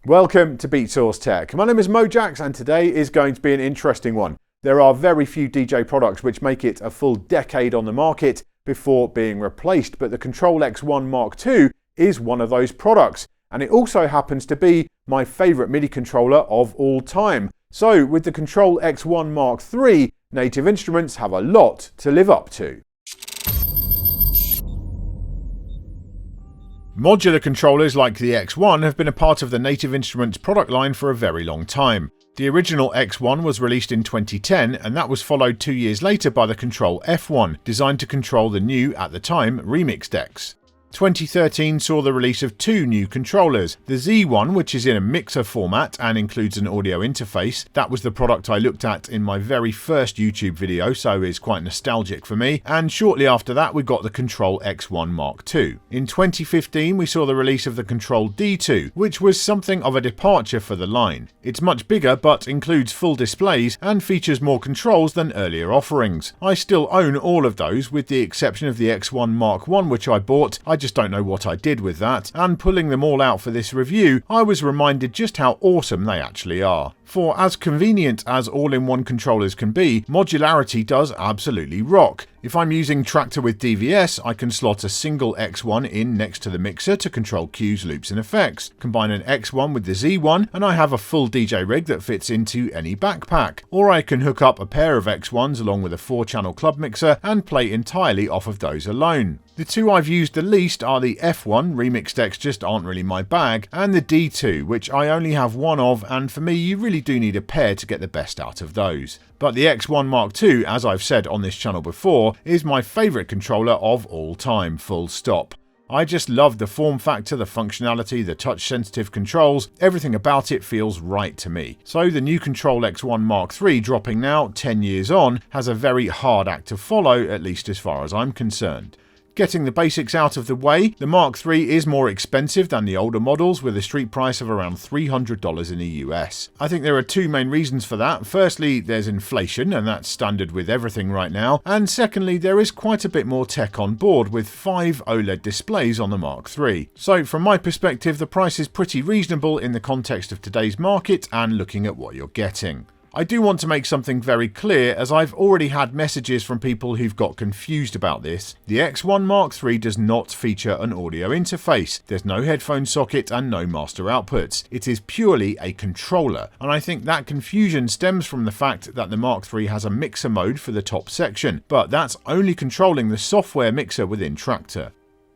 Welcome to Beatsource Tech. My name is Mojaxx and today is going to be an interesting one. There are very few DJ products which make it a full decade on the market before being replaced, but the Kontrol X1 Mk2 is one of those products, and it also happens to be my favourite MIDI controller of all time. So with the Kontrol X1 Mk3, Native Instruments have a lot to live up to. Modular controllers like the X1 have been a part of the Native Instruments product line for a very long time. The original X1 was released in 2010, and that was followed 2 years later by the Kontrol F1, designed to control the new, at the time, remix decks. 2013 saw the release of two new controllers. The Z1, which is in a mixer format and includes an audio interface. That was the product I looked at in my very first YouTube video, so is quite nostalgic for me. And shortly after that we got the Kontrol X1 Mk2. In 2015 we saw the release of the Kontrol D2, which was something of a departure for the line. It's much bigger but includes full displays and features more controls than earlier offerings. I still own all of those with the exception of the X1 Mk1, which I bought. I just don't know what I did with that, and pulling them all out for this review, I was reminded just how awesome they actually are. For as convenient as all-in-one controllers can be, modularity does absolutely rock. If I'm using Traktor with DVS, I can slot a single X1 in next to the mixer to control cues, loops and effects. Combine an X1 with the Z1 and I have a full DJ rig that fits into any backpack. Or I can hook up a pair of X1s along with a 4-channel club mixer and play entirely off of those alone. The two I've used the least are the F1, remix decks just aren't really my bag, and the D2, which I only have one of, and for me you really do need a pair to get the best out of those. But the X1 Mk2, as I've said on this channel before, is my favourite controller of all time, full stop. I just love the form factor, the functionality, the touch sensitive controls, everything about it feels right to me. So the new Kontrol X1 Mk3 dropping now, 10 years on, has a very hard act to follow, at least as far as I'm concerned. Getting the basics out of the way, the Mk3 is more expensive than the older models with a street price of around $300 in the US. I think there are two main reasons for that. Firstly, there's inflation, and that's standard with everything right now. And secondly, there is quite a bit more tech on board with 5 OLED displays on the Mk3. So from my perspective, the price is pretty reasonable in the context of today's market and looking at what you're getting. I do want to make something very clear, as I've already had messages from people who've got confused about this. The X1 Mk3 does not feature an audio interface. There's no headphone socket and no master outputs. It is purely a controller, and I think that confusion stems from the fact that the Mk3 has a mixer mode for the top section, but that's only controlling the software mixer within Traktor.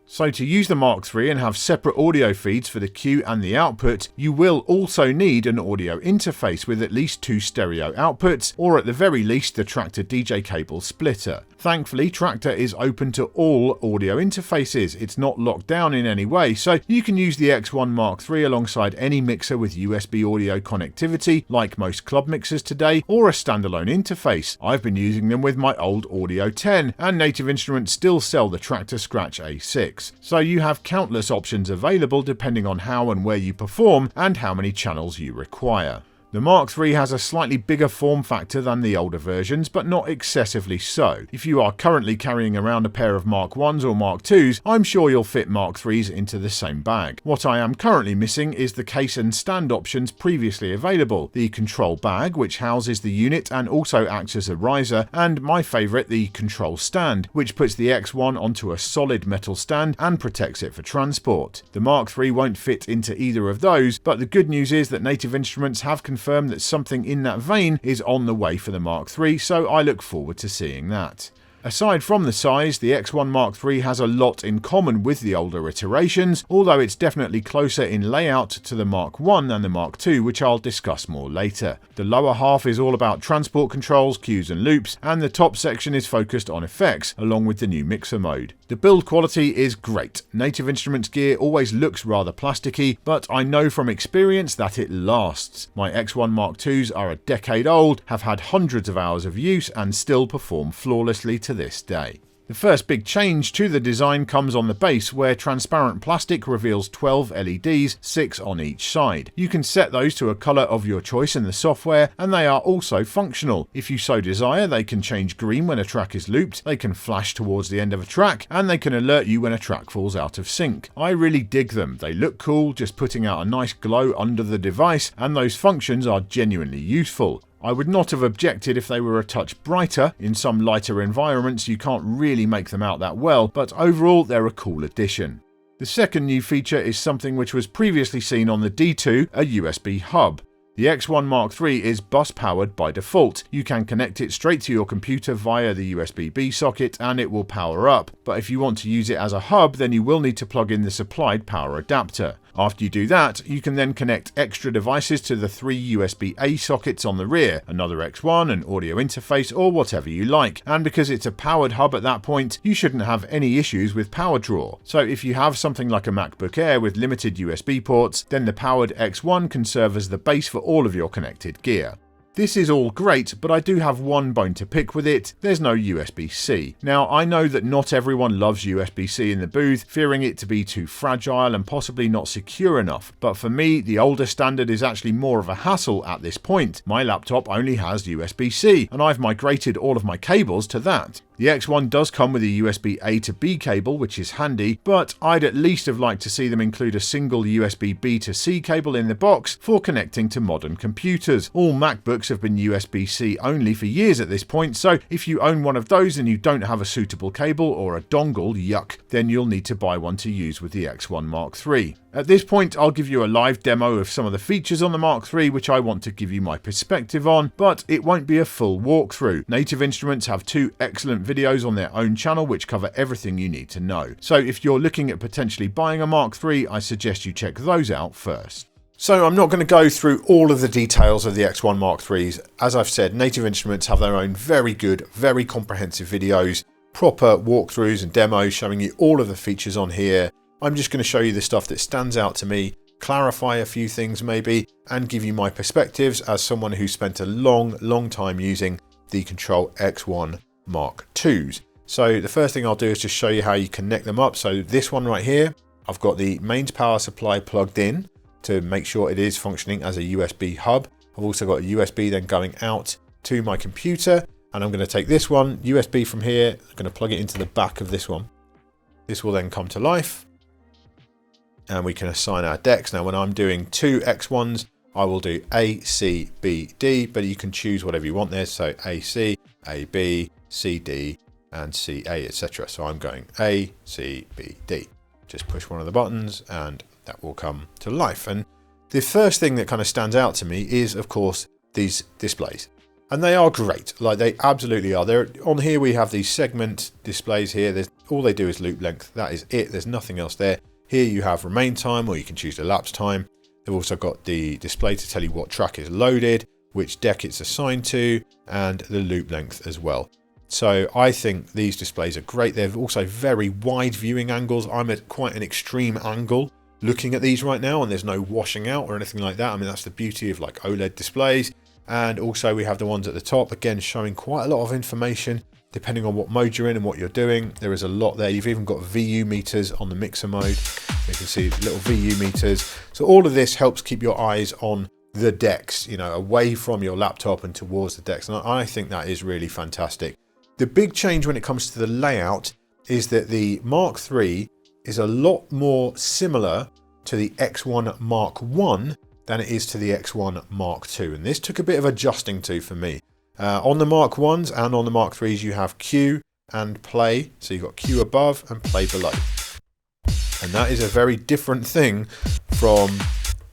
So to use the Mk3 and have separate audio feeds for the cue and the output, you will also need an audio interface with at least 2 stereo outputs, or at the very least the Traktor DJ cable splitter. Thankfully, Traktor is open to all audio interfaces. It's not locked down in any way, so you can use the X1 Mk3 alongside any mixer with USB audio connectivity, like most club mixers today, or a standalone interface. I've been using them with my old Audio 10, and Native Instruments still sell the Traktor Scratch A6. So you have countless options available depending on how and where you perform and how many channels you require. The Mk3 has a slightly bigger form factor than the older versions, but not excessively so. If you are currently carrying around a pair of Mk1s or Mk2s, I'm sure you'll fit Mk3s into the same bag. What I am currently missing is the case and stand options previously available, the control bag, which houses the unit and also acts as a riser, and my favourite, the control stand, which puts the X1 onto a solid metal stand and protects it for transport. The Mk3 won't fit into either of those, but the good news is that Native Instruments have confirmed that something in that vein is on the way for the Mk3, so I look forward to seeing that. Aside from the size, the X1 Mk3 has a lot in common with the older iterations, although it's definitely closer in layout to the Mk1 than the Mk2, which I'll discuss more later. The lower half is all about transport controls, cues and loops, and the top section is focused on effects, along with the new mixer mode. The build quality is great. Native Instruments gear always looks rather plasticky, but I know from experience that it lasts. My X1 Mk2s are a decade old, have had hundreds of hours of use, and still perform flawlessly to this day. The first big change to the design comes on the base, where transparent plastic reveals 12 LEDs, 6 on each side. You can set those to a colour of your choice in the software, and they are also functional. If you so desire, they can change green when a track is looped, they can flash towards the end of a track, and they can alert you when a track falls out of sync. I really dig them. They look cool, just putting out a nice glow under the device, and those functions are genuinely useful. I would not have objected if they were a touch brighter. In some lighter environments you can't really make them out that well, but overall they're a cool addition. The second new feature is something which was previously seen on the D2, a USB hub. The X1 Mk3 is bus powered by default. You can connect it straight to your computer via the USB-B socket and it will power up, but if you want to use it as a hub then you will need to plug in the supplied power adapter. After you do that, you can then connect extra devices to the 3 USB-A sockets on the rear, another X1, an audio interface, or whatever you like. And because it's a powered hub at that point, you shouldn't have any issues with power draw. So if you have something like a MacBook Air with limited USB ports, then the powered X1 can serve as the base for all of your connected gear. This is all great, but I do have one bone to pick with it. There's no USB-C. Now, I know that not everyone loves USB-C in the booth, fearing it to be too fragile and possibly not secure enough. But for me, the older standard is actually more of a hassle at this point. My laptop only has USB-C, and I've migrated all of my cables to that. The X1 does come with a USB-A to B cable, which is handy, but I'd at least have liked to see them include a single USB-B to C cable in the box for connecting to modern computers. All MacBooks have been USB-C only for years at this point, so if you own one of those and you don't have a suitable cable or a dongle, yuck, then you'll need to buy one to use with the X1 Mk3. At this point, I'll give you a live demo of some of the features on the Mk3 which I want to give you my perspective on, but it won't be a full walkthrough. Native Instruments have 2 excellent videos on their own channel which cover everything you need to know. So if you're looking at potentially buying a Mk3, I suggest you check those out first. So I'm not going to go through all of the details of the X1 Mk3s. As I've said, Native Instruments have their own very good, very comprehensive videos, proper walkthroughs and demos showing you all of the features on here. I'm just going to show you the stuff that stands out to me, clarify a few things maybe, and give you my perspectives as someone who spent a long time using the Kontrol X1 Mk2s. So the first thing I'll do is just show you how you connect them up. So this one right here, I've got the mains power supply plugged in to make sure it is functioning as a USB hub. I've also got a USB then going out to my computer, and I'm going to take this one, USB from here, I'm going to plug it into the back of this one. This will then come to life, and we can assign our decks. Now when I'm doing 2 X1s, I will do A, C, B, D, but you can choose whatever you want there. So A, C, A, B, C, D, and C, A, etc. So I'm going A, C, B, D. Just push one of the buttons and that will come to life. And the first thing that kind of stands out to me is, of course, these displays. And they are great, like they absolutely are. They're, on here we have these segment displays here. All they do is loop length, that is it, there's nothing else there. Here you have remain time, or you can choose elapsed time. They've also got the display to tell you what track is loaded, which deck it's assigned to, and the loop length as well. So I think these displays are great. They're also very wide viewing angles. I'm at quite an extreme angle looking at these right now, and there's no washing out or anything like that. I mean, that's the beauty of like OLED displays. And also we have the ones at the top, again, showing quite a lot of information depending on what mode you're in and what you're doing. There is a lot there. You've even got VU meters on the mixer mode. You can see little VU meters. So all of this helps keep your eyes on the decks, you know, away from your laptop and towards the decks. And I think that is really fantastic. The big change when it comes to the layout is that the Mk3 is a lot more similar to the X1 Mk1 than it is to the X1 Mk2. And this took a bit of adjusting to for me. On the Mk1s and on the Mk3s, you have Q and play. So you've got Q above and play below. And that is a very different thing from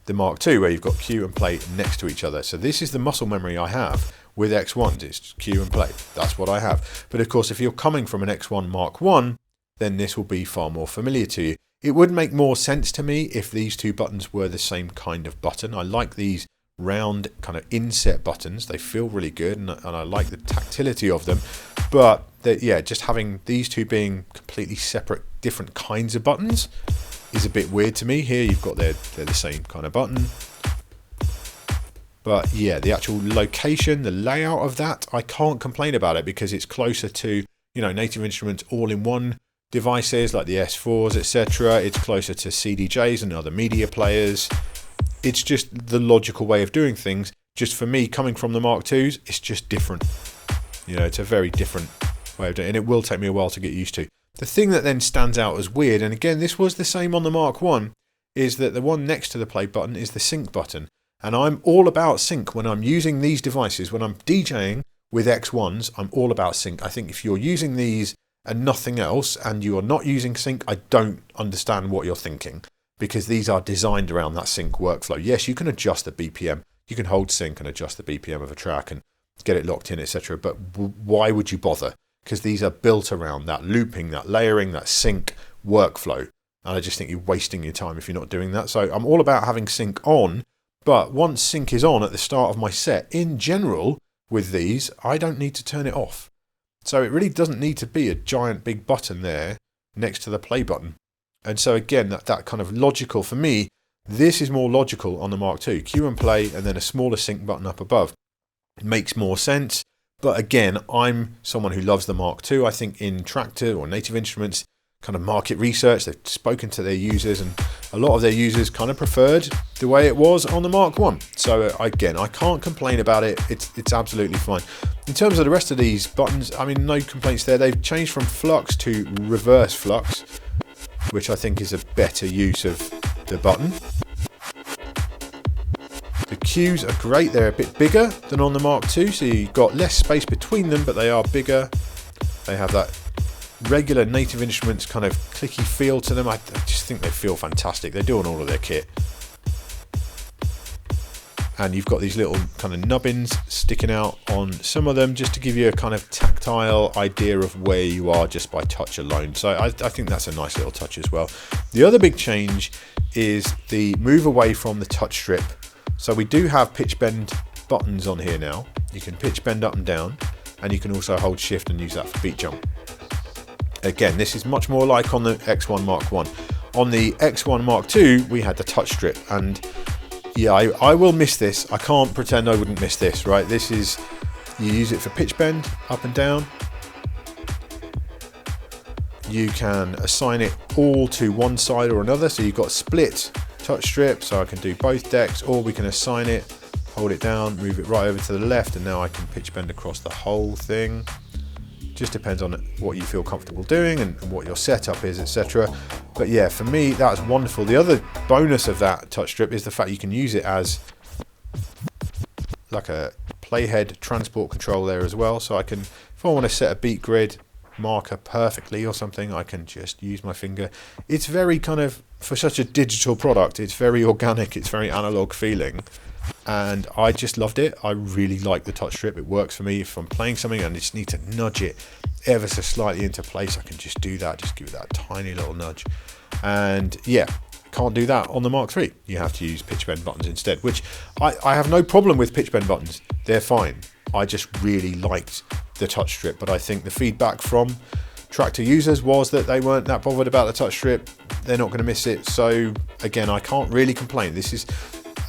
the Mk2, where you've got Q and play next to each other. So this is the muscle memory I have with X1s. It's Q and play. That's what I have. But of course, if you're coming from an X1 Mk1, then this will be far more familiar to you. It would make more sense to me if these two buttons were the same kind of button. I like these round kind of inset buttons. They feel really good, and I like the tactility of them. But yeah, just having these two being completely separate, different kinds of buttons is a bit weird to me. Here you've got they're the same kind of button. But yeah, the actual location, the layout of that, I can't complain about it because it's closer to Native Instruments all-in-one devices like the S4s, etc. It's closer to CDJs and other media players. It's just the logical way of doing things. Just for me, coming from the Mark IIs, it's just different. It's a very different way of doing it, and it will take me a while to get used to. The thing that then stands out as weird, and again, this was the same on the Mark I, is that the one next to the play button is the sync button. And I'm all about sync when I'm using these devices. When I'm DJing with X1s, I'm all about sync. I think if you're using these and nothing else, and you are not using sync, I don't understand what you're thinking, because these are designed around that sync workflow. Yes, you can adjust the BPM. You can hold sync and adjust the BPM of a track and get it locked in, etc. But why would you bother? Because these are built around that looping, that layering, that sync workflow. And I just think you're wasting your time if you're not doing that. So I'm all about having sync on, but once sync is on at the start of my set, in general, with these, I don't need to turn it off. So it really doesn't need to be a giant big button there next to the play button. And so again, that kind of logical, for me, this is more logical on the Mark II. Cue and play, and then a smaller sync button up above. It makes more sense. But again, I'm someone who loves the Mark II. I think in Traktor or Native Instruments, kind of market research, they've spoken to their users, and a lot of their users kind of preferred the way it was on the Mark I. So again, I can't complain about it. It's absolutely fine. In terms of the rest of these buttons, I mean, no complaints there. They've changed from flux to reverse flux, which I think is a better use of the button. The cues are great. They're a bit bigger than on the Mark II, so you've got less space between them, but they are bigger. They have that regular Native Instruments kind of clicky feel to them. I just think they feel fantastic. They're doing all of their kit. And you've got these little kind of nubbins sticking out on some of them, just to give you a kind of tactile idea of where you are just by touch alone. So I think that's a nice little touch as well. The other big change is the move away from the touch strip. So we do have pitch bend buttons on here now. You can pitch bend up and down, and you can also hold shift and use that for beat jump. Again, this is much more like on the X1 Mark I. On the X1 Mark II, we had the touch strip, and yeah, I will miss this. I can't pretend I wouldn't miss this, right? This is, you use it for pitch bend, up and down. You can assign it all to one side or another, so you've got split touch strip, so I can do both decks, or we can assign it, hold it down, move it right over to the left, and now I can pitch bend across the whole thing. Just depends on what you feel comfortable doing and what your setup is, etc. But yeah, for me, that's wonderful. The other bonus of that touch strip is the fact you can use it as like a playhead transport control there as well. So I can, if I want to set a beat grid marker perfectly or something, I can just use my finger. It's very kind of, for such a digital product, it's very organic, it's very analog feeling. And I just loved it. I really like the touch strip. It works for me if I'm playing something and I just need to nudge it ever so slightly into place. I can just do that, just give it that tiny little nudge. And yeah, can't do that on the Mark III. You have to use pitch bend buttons instead, which I have no problem with pitch bend buttons. They're fine. I just really liked the touch strip, but I think the feedback from Traktor users was that they weren't that bothered about the touch strip. They're not going to miss it. So again, I can't really complain. This is,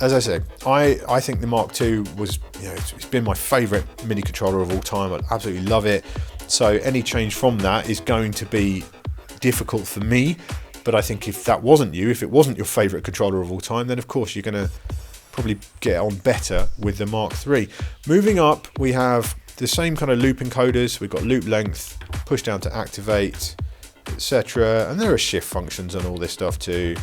as I said, I think the Mark II was, it's been my favourite MIDI controller of all time. I absolutely love it. So any change from that is going to be difficult for me. But I think if that wasn't you, if it wasn't your favourite controller of all time, then of course you're going to probably get on better with the Mark III. Moving up, we have the same kind of loop encoders. We've got loop length, push down to activate, etc. And there are shift functions and all this stuff too.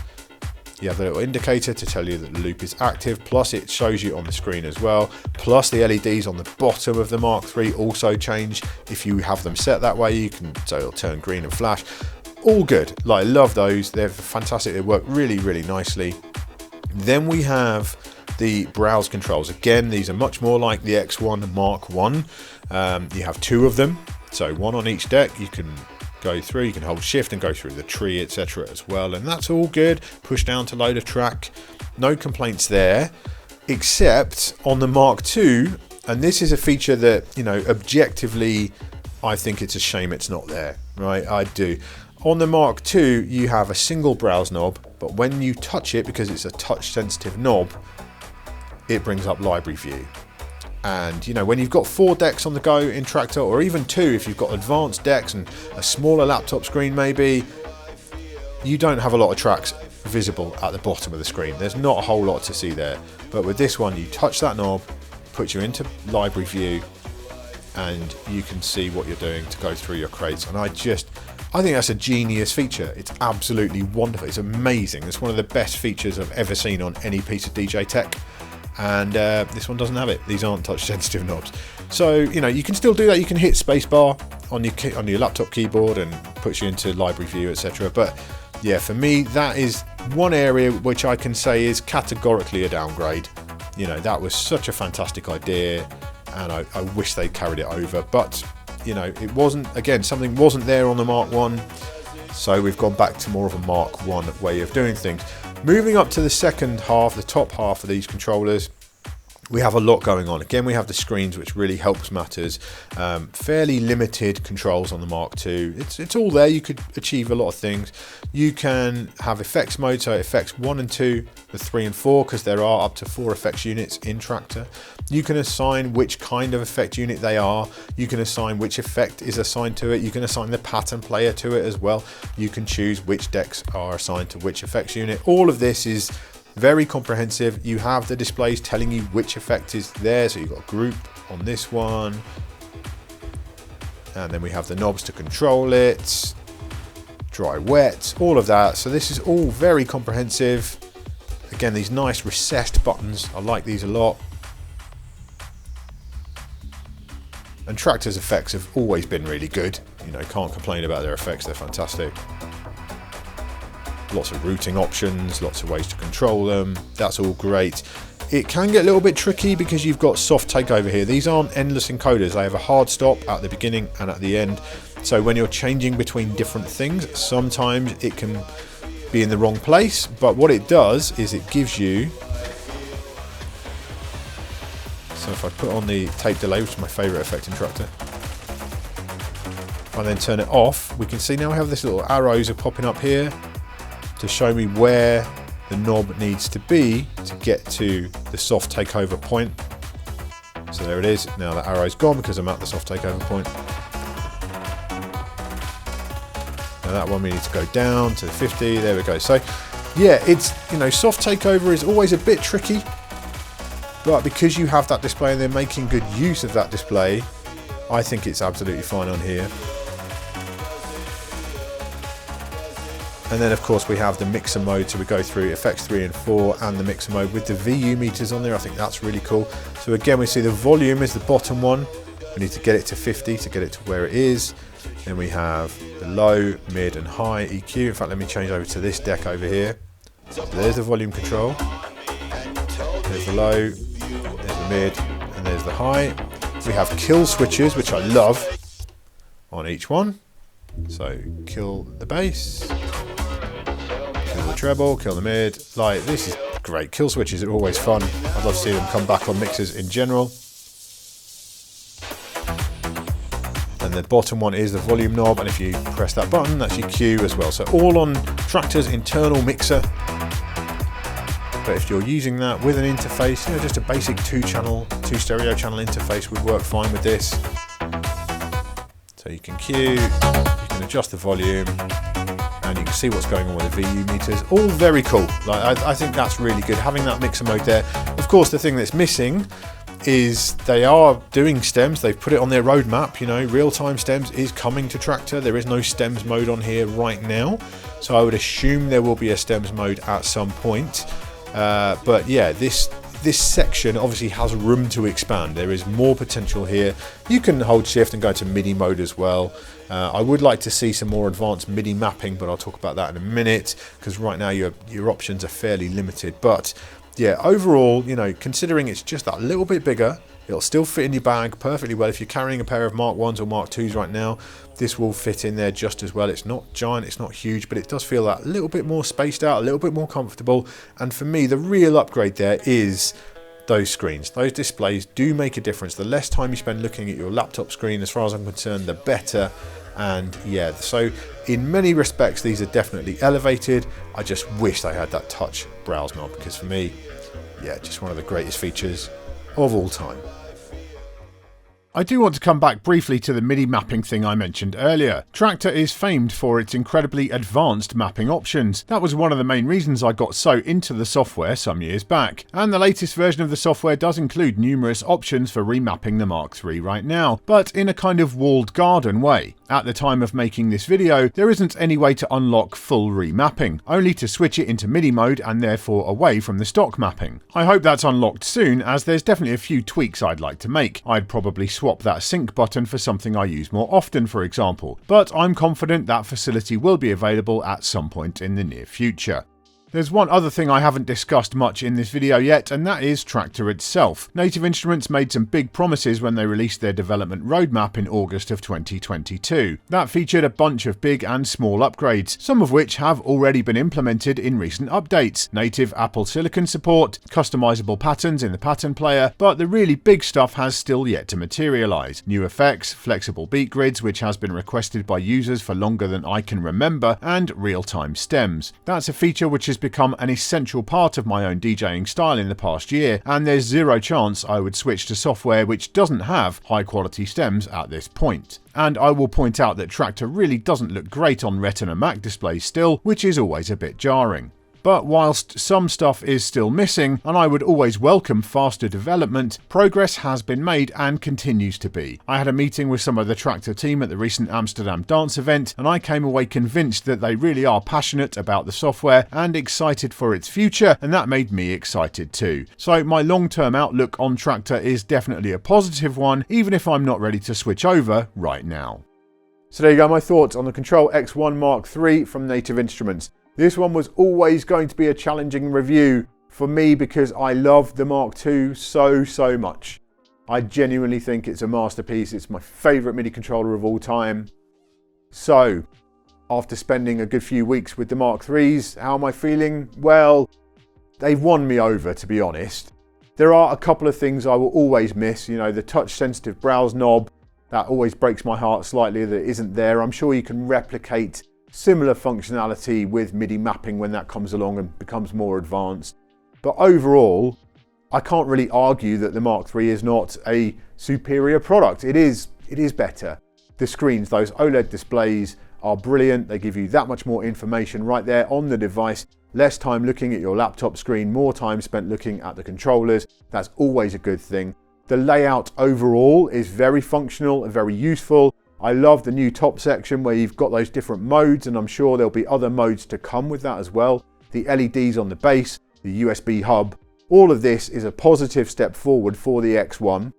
You have a little indicator to tell you that the loop is active, plus it shows you on the screen as well. Plus the LEDs on the bottom of the Mark III also change. If you have them set that way, you can, so it'll turn green and flash. All good. Like, I love those. They're fantastic. They work really, really nicely. Then we have the browse controls. Again, these are much more like the X1 Mark I. You have two of them, so one on each deck. You can go through, you can hold shift and go through the tree, etc. as well, and that's all good. Push down to load a track. No complaints there, except on the Mark II, and this is a feature that, objectively, I think it's a shame it's not there, right? I do. On the Mark II, you have a single browse knob, but when you touch it, because it's a touch sensitive knob, it brings up library view. And you know, when you've got 4 decks on the go in Traktor, or even 2 if you've got advanced decks and a smaller laptop screen maybe, you don't have a lot of tracks visible at the bottom of the screen. There's not a whole lot to see there. But with this one, you touch that knob, puts you into library view, and you can see what you're doing to go through your crates. And I think that's a genius feature. It's absolutely wonderful. It's amazing. It's one of the best features I've ever seen on any piece of DJ tech. And this one doesn't have it. These aren't touch sensitive knobs. So, you know, you can still do that. You can hit spacebar on your laptop keyboard and puts you into library view, etc. But yeah, for me, that is one area which I can say is categorically a downgrade. You know, that was such a fantastic idea, and I wish they carried it over. But, you know, it wasn't, again, something wasn't there on the Mark 1. So we've gone back to more of a Mark 1 way of doing things. Moving up to the second half, the top half of these controllers, we have a lot going on. Again, we have the screens, which really helps matters. Fairly limited controls on the Mark II. It's all there. You could achieve a lot of things. You can have effects mode, so effects 1 and 2, the 3 and 4, because there are up to 4 effects units in Traktor. You can assign which kind of effect unit they are. You can assign which effect is assigned to it. You can assign the pattern player to it as well. You can choose which decks are assigned to which effects unit. All of this is very comprehensive. You have the displays telling you which effect is there, so you've got a group on this one, and then we have the knobs to control it, dry, wet, all of that. So this is all very comprehensive. Again, these nice recessed buttons, I like these a lot. And Traktor's effects have always been really good. You know, can't complain about their effects, they're fantastic. Lots of routing options, lots of ways to control them. That's all great. It can get a little bit tricky because you've got soft takeover here. These aren't endless encoders. They have a hard stop at the beginning and at the end. So when you're changing between different things, sometimes it can be in the wrong place. But what it does is it gives you... So if I put on the tape delay, which is my favourite effect in Traktor, and then turn it off, we can see now we have this little arrows are popping up here to show me where the knob needs to be to get to the soft takeover point. So there it is. Now that arrow's gone because I'm at the soft takeover point. Now that one we need to go down to 50. There we go. So yeah, it's, you know, soft takeover is always a bit tricky, but because you have that display and they're making good use of that display, I think it's absolutely fine on here. And then of course we have the mixer mode, so we go through effects 3 and 4 and the mixer mode with the VU meters on there. I think that's really cool. So again, we see the volume is the bottom one. We need to get it to 50 to get it to where it is. Then we have the low, mid and high EQ. In fact, let me change over to this deck over here. So there's the volume control. There's the low, there's the mid, and there's the high. We have kill switches, which I love, on each one. So kill the bass, kill the treble, kill the mid. Like, this is great. Kill switches are always fun. I'd love to see them come back on mixers in general. And the bottom one is the volume knob, and if you press that button, that's your cue as well. So all on Traktor's internal mixer. But if you're using that with an interface, you know, just a basic 2 stereo channel interface would work fine with this. So you can cue, you can adjust the volume, and you can see what's going on with the VU meters. All very cool. Like, I think that's really good, having that mixer mode there. Of course, the thing that's missing is they are doing stems. They've put it on their roadmap. You know, real-time stems is coming to Traktor. There is no stems mode on here right now, so I would assume there will be a stems mode at some point. But yeah, this section obviously has room to expand. There is more potential here. You can hold shift and go to MIDI mode as well. I would like to see some more advanced MIDI mapping, but I'll talk about that in a minute, because right now your options are fairly limited. But yeah, overall, you know, considering it's just that little bit bigger, it'll still fit in your bag perfectly well. If you're carrying a pair of Mark 1s or Mark 2s right now, this will fit in there just as well. It's not giant, it's not huge, but it does feel that little bit more spaced out, a little bit more comfortable. And for me, the real upgrade there is those screens. Those displays do make a difference. The less time you spend looking at your laptop screen, as far as I'm concerned, the better. And yeah, so in many respects, these are definitely elevated. I just wish they had that touch browse knob, because for me, yeah, just one of the greatest features of all time. I do want to come back briefly to the MIDI mapping thing I mentioned earlier. Traktor is famed for its incredibly advanced mapping options. That was one of the main reasons I got so into the software some years back. And the latest version of the software does include numerous options for remapping the Mk3 right now, but in a kind of walled garden way. At the time of making this video, there isn't any way to unlock full remapping, only to switch it into MIDI mode and therefore away from the stock mapping. I hope that's unlocked soon, as there's definitely a few tweaks I'd like to make. I'd probably swap that sync button for something I use more often, for example, but I'm confident that facility will be available at some point in the near future. There's one other thing I haven't discussed much in this video yet, and that is Traktor itself. Native Instruments made some big promises when they released their development roadmap in August of 2022. That featured a bunch of big and small upgrades, some of which have already been implemented in recent updates. Native Apple Silicon support, customizable patterns in the pattern player, but the really big stuff has still yet to materialize. New effects, flexible beat grids, which has been requested by users for longer than I can remember, and real-time stems. That's a feature which has become an essential part of my own DJing style in the past year, and there's zero chance I would switch to software which doesn't have high quality stems at this point. And I will point out that Traktor really doesn't look great on Retina Mac displays still, which is always a bit jarring. But whilst some stuff is still missing, and I would always welcome faster development, progress has been made and continues to be. I had a meeting with some of the Traktor team at the recent Amsterdam Dance event, and I came away convinced that they really are passionate about the software and excited for its future, and that made me excited too. So my long-term outlook on Traktor is definitely a positive one, even if I'm not ready to switch over right now. So there you go, my thoughts on the Kontrol X1 Mk3 from Native Instruments. This one was always going to be a challenging review for me because I love the Mk2 so much. I genuinely think it's a masterpiece. It's my favourite MIDI controller of all time. So, after spending a good few weeks with the Mk3s, how am I feeling? Well, they've won me over, to be honest. There are a couple of things I will always miss. You know, the touch-sensitive browse knob, that always breaks my heart slightly that it isn't there. I'm sure you can replicate similar functionality with MIDI mapping when that comes along and becomes more advanced. But overall, I can't really argue that the Mk3 is not a superior product. It is better. The screens, those OLED displays, are brilliant. They give you that much more information right there on the device. Less time looking at your laptop screen, more time spent looking at the controllers. That's always a good thing. The layout overall is very functional and very useful. I love the new top section where you've got those different modes, and I'm sure there'll be other modes to come with that as well. The LEDs on the base, the USB hub, all of this is a positive step forward for the X1.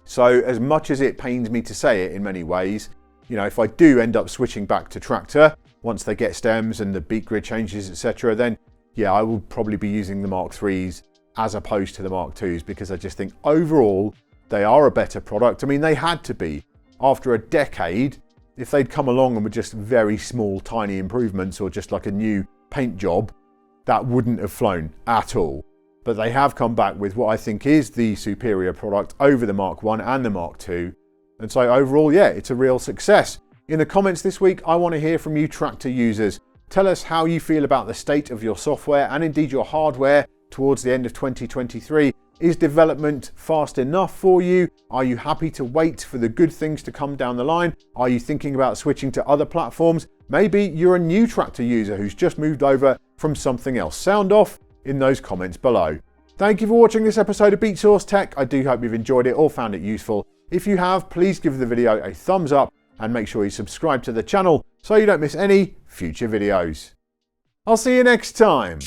So as much as it pains me to say it in many ways, you know, if I do end up switching back to Traktor, once they get stems and the beat grid changes, etc., then yeah, I will probably be using the Mk3s as opposed to the Mk2s, because I just think overall they are a better product. I mean, they had to be. After a decade, if they'd come along and were just very small, tiny improvements or just like a new paint job, that wouldn't have flown at all. But they have come back with what I think is the superior product over the Mk1 and the Mk2. And so overall, yeah, it's a real success. In the comments this week, I want to hear from you Traktor users. Tell us how you feel about the state of your software and indeed your hardware towards the end of 2023. Is development fast enough for you? Are you happy to wait for the good things to come down the line? Are you thinking about switching to other platforms? Maybe you're a new Traktor user who's just moved over from something else. Sound off in those comments below. Thank you for watching this episode of Beatsource Tech. I do hope you've enjoyed it or found it useful. If you have, please give the video a thumbs up and make sure you subscribe to the channel so you don't miss any future videos. I'll see you next time.